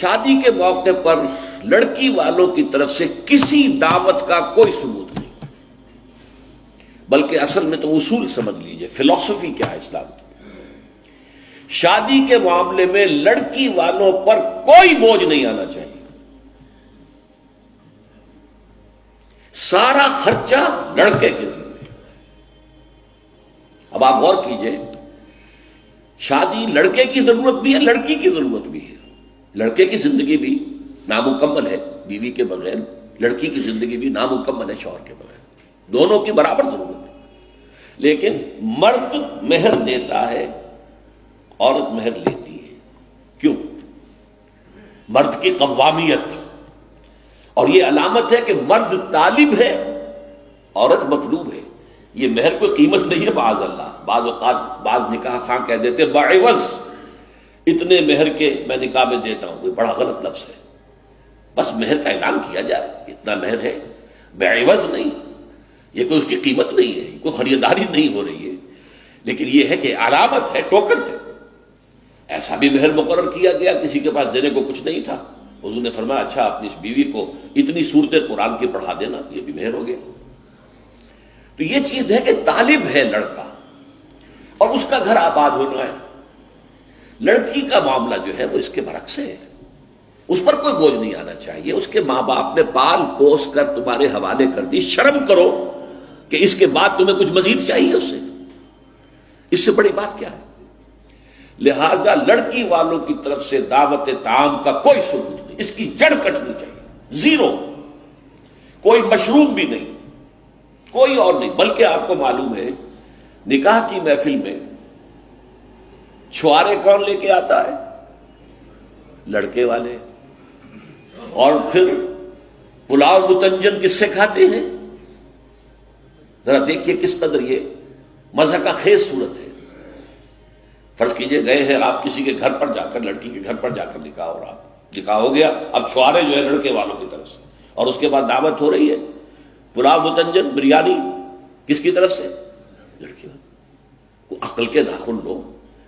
شادی کے موقع پر لڑکی والوں کی طرف سے کسی دعوت کا کوئی ثبوت نہیں، بلکہ اصل میں تو اصول سمجھ لیجئے، فلسفی کیا ہے اسلام کی۔ شادی کے معاملے میں لڑکی والوں پر کوئی بوجھ نہیں آنا چاہیے، سارا خرچہ لڑکے کے ذمہ۔ اب آپ غور کیجئے، شادی لڑکے کی ضرورت بھی ہے، لڑکی کی ضرورت بھی ہے۔ لڑکے کی زندگی بھی نامکمل ہے بیوی کے بغیر، لڑکی کی زندگی بھی نامکمل ہے شوہر کے بغیر، دونوں کی برابر ضرورت ہے۔ لیکن مرد مہر دیتا ہے، عورت مہر لیتی ہے۔ کیوں؟ مرد کی قوامیت، اور یہ علامت ہے کہ مرد طالب ہے، عورت مطلوب ہے۔ یہ مہر کوئی قیمت نہیں ہے، معاذ اللہ۔ بعض اوقات بعض نکاح خواں کہہ دیتے بعوض اتنے مہر کے میں نکاح میں دیتا ہوں، یہ بڑا غلط لفظ ہے۔ بس مہر کا اعلان کیا جائے اتنا مہر ہے، بعوض نہیں، یہ کوئی اس کی قیمت نہیں ہے، کوئی خریداری نہیں ہو رہی ہے، لیکن یہ ہے کہ علامت ہے، ٹوکن ہے۔ ایسا بھی مہر مقرر کیا گیا، کسی کے پاس دینے کو کچھ نہیں تھا، حضور نے فرمایا اچھا اپنی اس بیوی کو اتنی سورتیں قرآن کی پڑھا دینا، یہ بھی مہر ہو گیا۔ تو یہ چیز ہے کہ طالب ہے لڑکا، اور اس کا گھر آباد ہونا ہے۔ لڑکی کا معاملہ جو ہے وہ اس کے برعکس ہے، اس پر کوئی بوجھ نہیں آنا چاہیے۔ اس کے ماں باپ نے پال پوس کر تمہارے حوالے کر دی، شرم کرو کہ اس کے بعد تمہیں کچھ مزید چاہیے اس سے، اس سے بڑی بات کیا ہے؟ لہذا لڑکی والوں کی طرف سے دعوت طعام کا کوئی ثبوت نہیں، اس کی جڑ کٹنی چاہیے، زیرو، کوئی مشروب بھی نہیں، کوئی اور نہیں۔ بلکہ آپ کو معلوم ہے نکاح کی محفل میں چھوارے کون لے کے آتا ہے؟ لڑکے والے۔ اور پھر پلاؤ متنجن کس سے کھاتے ہیں؟ ذرا دیکھیے کس قدر یہ مزہ کا خیز صورت ہے۔ فرض کیجئے گئے ہیں آپ کسی کے گھر پر جا کر، لڑکی کے گھر پر جا کر نکاح ہو رہا، نکاح ہو گیا، اب چھوارے جو ہے لڑکے والوں کی طرف سے، اور اس کے بعد دعوت ہو رہی ہے پلاؤ متنجن بریانی کس کی طرف سے؟ لڑکی والوں۔ عقل کے ناخن لو،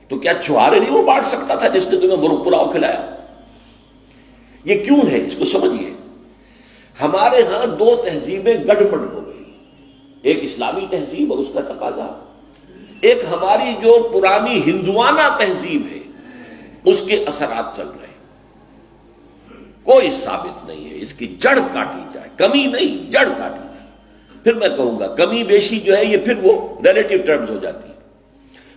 تو کیا چھوارے نہیں وہ بانٹ سکتا تھا جس نے تمہیں مرغ پلاؤ کھلایا؟ یہ کیوں ہے؟ اس کو سمجھیے۔ ہمارے ہاں دو تہذیبیں گڑبڑ ہو گئی، ایک اسلامی تہذیب اور اس کا تقاضا، ایک ہماری جو پرانی ہندوانہ تہذیب ہے اس کے اثرات چل رہے ہیں۔ کوئی ثابت نہیں ہے، اس کی جڑ کاٹی جائے، کمی نہیں، جڑ کاٹی جائے۔ پھر میں کہوں گا کمی بیشی جو ہے یہ پھر وہ ریلیٹو ٹرمز ہو جاتی ہے،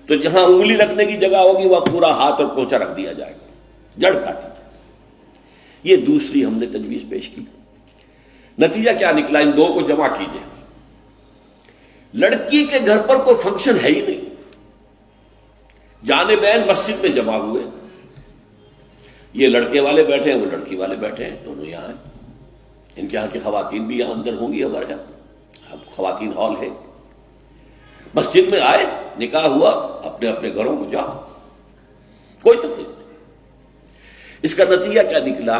تو جہاں انگلی رکھنے کی جگہ ہوگی وہاں پورا ہاتھ اور پوچھا رکھ دیا جائے گا، جڑ کاٹی جائے۔ یہ دوسری ہم نے تجویز پیش کی۔ نتیجہ کیا نکلا؟ ان دو کو جمع کیجئے، لڑکی کے گھر پر کوئی فنکشن ہے ہی نہیں، جانبین مسجد میں جمع ہوئے، یہ لڑکے والے بیٹھے ہیں، وہ لڑکی والے بیٹھے ہیں، دونوں یہاں ہیں۔ ان کے یہاں کی خواتین بھی یہاں اندر ہوں گی، ہمارے یہاں اب خواتین ہال ہے۔ مسجد میں آئے، نکاح ہوا، اپنے اپنے گھروں کو جاؤ، کوئی تکلیف نہیں۔ اس کا نتیجہ کیا نکلا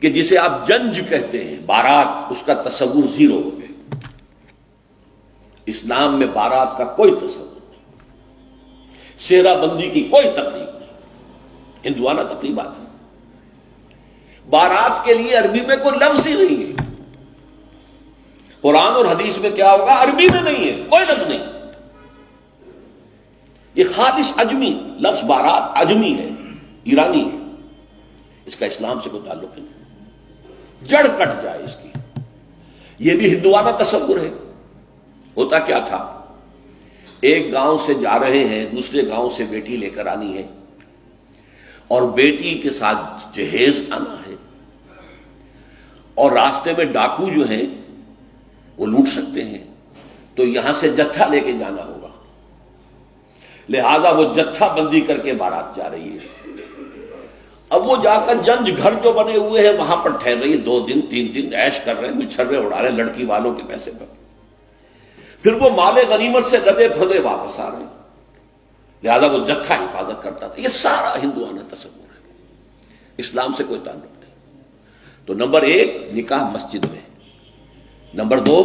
کہ جسے آپ جنج کہتے ہیں، بارات، اس کا تصور زیرو ہو گیا۔ اسلام میں بارات کا کوئی تصور نہیں، سہرا بندی کی کوئی تقریب نہیں، ہندوانہ تقریبات ہیں۔ بارات کے لیے عربی میں کوئی لفظ ہی نہیں ہے، قرآن اور حدیث میں کیا ہوگا؟ عربی میں نہیں ہے، کوئی لفظ نہیں۔ یہ خالص عجمی لفظ، بارات عجمی ہے، ایرانی ہے، اس کا اسلام سے کوئی تعلق نہیں، جڑ کٹ جائے اس کی۔ یہ بھی ہندوانہ تصور ہے۔ ہوتا کیا تھا؟ ایک گاؤں سے جا رہے ہیں، دوسرے گاؤں سے بیٹی لے کر آنی ہے، اور بیٹی کے ساتھ جہیز آنا ہے، اور راستے میں ڈاکو جو ہیں وہ لوٹ سکتے ہیں، تو یہاں سے جتھا لے کے جانا ہوگا، لہذا وہ جتھا بندی کر کے بارات جا رہی ہے۔ اب وہ جا کر جنج گھر جو بنے ہوئے ہیں وہاں پر ٹھہر رہی ہے، 2 دن 3 دن عیش کر رہے ہیں، چھرے اڑا رہے ہیں لڑکی والوں کے پیسے پر، پھر وہ مال غنیمت سے لدے پھدے واپس آ رہے ہیں، لہذا وہ جتھا حفاظت کرتا تھا۔ یہ سارا ہندوانہ تصور ہے، اسلام سے کوئی تعلق نہیں۔ تو نمبر 1 نکاح مسجد میں، نمبر 2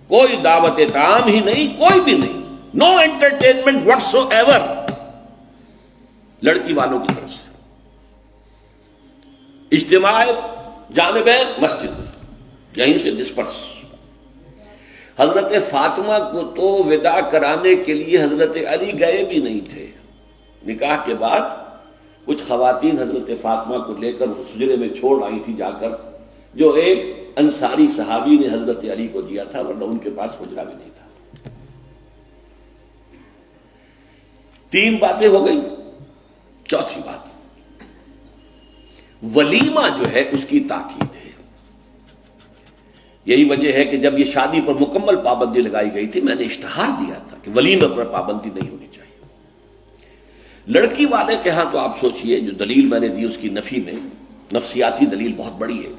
کوئی دعوت طعام ہی نہیں، کوئی بھی نہیں، نو انٹرٹینمنٹ واٹس ایور لڑکی والوں کی طرف سے۔ اجتماع جانبین مسجد میں، یہیں سے ڈسپرس۔ حضرت فاطمہ کو تو وداع کرانے کے لیے حضرت علی گئے بھی نہیں تھے۔ نکاح کے بعد کچھ خواتین حضرت فاطمہ کو لے کر حجرے میں چھوڑ آئی تھی جا کر، جو ایک انصاری صحابی نے حضرت علی کو دیا تھا، ورنہ ان کے پاس حجرہ بھی نہیں تھا۔ 3 باتیں ہو گئی۔ چوتھی بات، ولیمہ جو ہے اس کی تاکید ہے۔ یہی وجہ ہے کہ جب یہ شادی پر مکمل پابندی لگائی گئی تھی، میں نے اشتہار دیا تھا کہ ولیمے پر پابندی نہیں ہونی چاہیے۔ لڑکی والے کے ہاں تو آپ سوچئے، جو دلیل میں نے دی اس کی نفی میں، نفسیاتی دلیل بہت بڑی ہے۔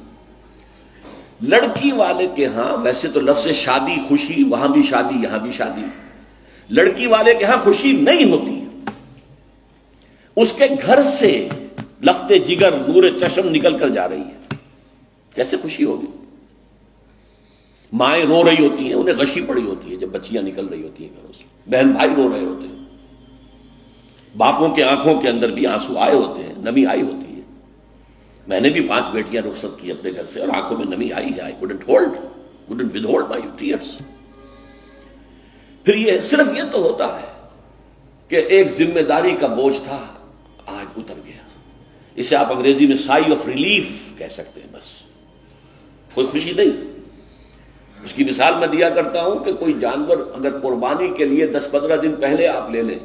لڑکی والے کے ہاں ویسے تو لفظ شادی، خوشی، وہاں بھی شادی یہاں بھی شادی، لڑکی والے کے ہاں خوشی نہیں ہوتی۔ اس کے گھر سے لخت جگر، نور چشم نکل کر جا رہی ہے، کیسے خوشی ہوگی؟ مائیں رو رہی ہوتی ہیں، انہیں غشی پڑی ہوتی ہے جب بچیاں نکل رہی ہوتی ہیں گھروں سے، بہن بھائی رو رہے ہوتے ہیں، باپوں کے آنکھوں کے اندر بھی آنسو آئے ہوتے ہیں، نمی آئی ہوتی ہے۔ میں نے بھی 5 بیٹیاں رخصت کی اپنے گھر سے، اور آنکھوں میں نمی آئی ہے۔ I couldn't withhold my tears۔ پھر یہ صرف یہ تو ہوتا ہے کہ ایک ذمہ داری کا بوجھ تھا، آج اتر گیا۔ اسے آپ انگریزی میں سائی آف ریلیف کہہ سکتے ہیں، بس کوئی خوشی نہیں۔ اس کی مثال میں دیا کرتا ہوں کہ کوئی جانور اگر قربانی کے لیے 10-15 دن پہلے آپ لے لیں،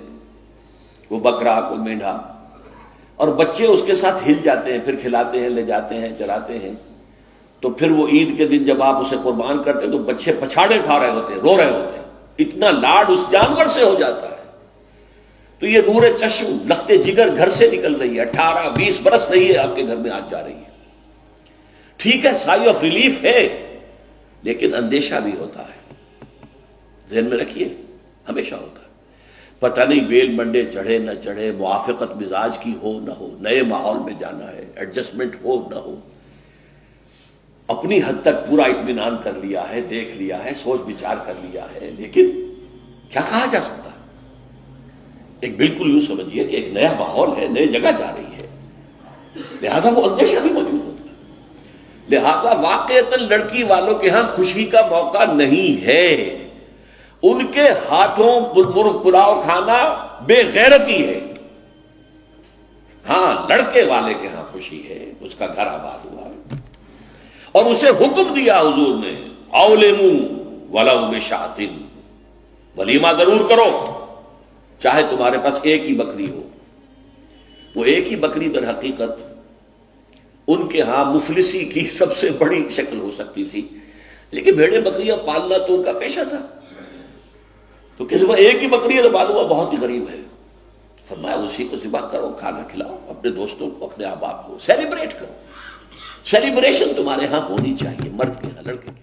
وہ بکرا، کوئی مینڈھا، اور بچے اس کے ساتھ ہل جاتے ہیں، پھر کھلاتے ہیں، لے جاتے ہیں، چلاتے ہیں، تو پھر وہ عید کے دن جب آپ اسے قربان کرتے ہیں تو بچے پچھاڑے کھا رہے ہوتے ہیں، رو رہے ہوتے ہیں، اتنا لاڈ اس جانور سے ہو جاتا ہے۔ تو یہ نور چشم، لخت جگر گھر سے نکل رہی ہے، 18-20 برس نہیں ہے آپ کے گھر میں آج جا رہی ہے۔ ٹھیک ہے، سائی آف ریلیف ہے، لیکن اندیشہ بھی ہوتا ہے۔ ذہن میں رکھیے، ہمیشہ ہوتا ہے۔ پتہ نہیں بیل منڈے چڑھے نہ چڑھے، موافقت مزاج کی ہو نہ ہو، نئے ماحول میں جانا ہے، ایڈجسٹمنٹ ہو نہ ہو۔ اپنی حد تک پورا اطمینان کر لیا ہے، دیکھ لیا ہے، سوچ بچار کر لیا ہے، لیکن کیا کہا جا سکتا ہے؟ ایک بالکل یوں سمجھیے کہ ایک نیا ماحول ہے، نئے جگہ جا رہی ہے، لہذا وہ اندیشہ بھی موجود ہوتا ہے۔ لہذا واقعتاً لڑکی والوں کے ہاں خوشی کا موقع نہیں ہے۔ ان کے ہاتھوں مرغ پلاؤ کھانا بے غیرتی ہے۔ ہاں، لڑکے والے کے ہاں خوشی ہے، اس کا گھر آباد ہوا ہے، اور اسے حکم دیا حضور نے، اولموا ولو بشاۃ، ولیمہ ضرور کرو، چاہے تمہارے پاس ایک ہی بکری ہو۔ وہ ایک ہی بکری در حقیقت ان کے ہاں مفلسی کی سب سے بڑی شکل ہو سکتی تھی، لیکن بھیڑیں بکریاں پالنا تو ان کا پیشہ تھا، تو کسی کو ایک ہی بکری پالنا بہت ہی غریب ہے۔ فرمایا اسی کو ذبح کرو، کھانا کھلاؤ اپنے دوستوں کو، اپنے احباب کو، سیلیبریٹ کرو۔ سیلیبریشن تمہارے ہاں ہونی چاہیے، مرد کے ہاں، لڑکے کے